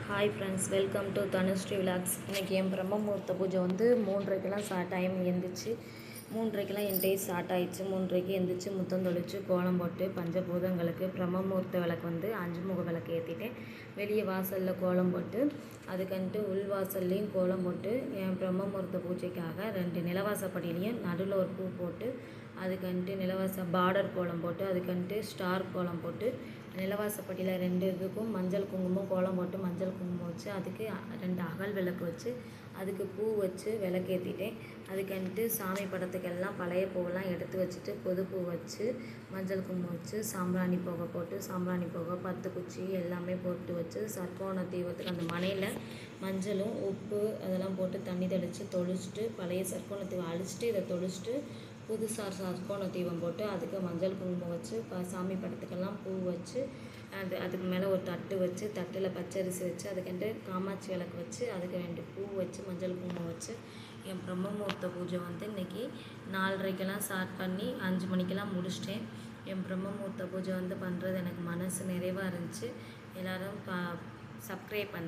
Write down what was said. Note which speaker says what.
Speaker 1: Hi friends, welcome to Dhanushree vlogs. இன்றைக்கி என் பிரம்ம முகூர்த்த பூஜை 3:30க்கெலாம் டைம் எழுந்திரிச்சு 3:30க்கெலாம் என் டே ஸ்டார்ட் ஆகிடுச்சு. 3:30க்கு எழுந்திரிச்சு முத்தம் தொளிச்சு கோலம் போட்டு பஞ்சபூதங்களுக்கு பிரம்ம முகூர்த்த விளக்கு 5 முக விளக்கு ஏற்றிட்டேன். வெளியே வாசலில் கோலம் போட்டு அதுக்கன்ட்டு உள்வாசல்லையும் கோலம் போட்டு என் பிரம்ம முகூர்த்த பூஜைக்காக 2 நிலவாசப்படியிலையும் நடுவில் ஒரு பூ போட்டு அதுக்கன்ட்டு நிலவாச பார்டர் கோலம் போட்டு அதுக்கன்ட்டு ஸ்டார் கோலம் போட்டு நிலவாசப்பட்டியில் 2 இதுக்கும் மஞ்சள் குங்குமம் கோலம் போட்டு மஞ்சள் குங்குமம் வச்சு அதுக்கு 2 அகல் விளக்கு வச்சு அதுக்கு பூ வச்சு விளக்கேற்றிட்டேன். அதுக்கன்ட்டு சாமி படத்துக்கெல்லாம் பழைய பூவெல்லாம் எடுத்து வச்சுட்டு புது பூ வச்சு மஞ்சள் குங்குமம் வச்சு சாம்பிராணி புகை போட்டு சாம்பிராணி புகை 10 குச்சி எல்லாமே போட்டு வச்சு சர்க்கோண தீபத்துக்கு அந்த மனையில் மஞ்சளும் உப்பு அதெல்லாம் போட்டு தண்ணி தெளித்து தொளிச்சுட்டு பழைய சர்க்கோண தீபம் அழிச்சிட்டு இதை தொளிச்சுட்டு புதுசாக சர்க்கோண தீபம் போட்டு அதுக்கு மஞ்சள் குங்குமம் வச்சு சாமி படத்துக்கெல்லாம் பூ வச்சு அதுக்கு மேலே ஒரு தட்டு வச்சு தட்டில் பச்சரிசி வச்சு அதுக்கண்டு காமாட்சி விளக்கு வச்சு அதுக்கு 2 பூ வச்சு மஞ்சள் குங்குமம் வச்சு என் பிரம்ம முகூர்த்த பூஜை இன்றைக்கி 4:30க்கெல்லாம் ஸ்டார்ட் பண்ணி 5 மணிக்கெல்லாம் முடிச்சிட்டேன். என் பிரம்ம முகூர்த்த பூஜை பண்ணுறது எனக்கு மனசு நிறைவாக இருந்துச்சு. எல்லோரும் சப்ஸ்கிரைப் பண்ணுங்கள்.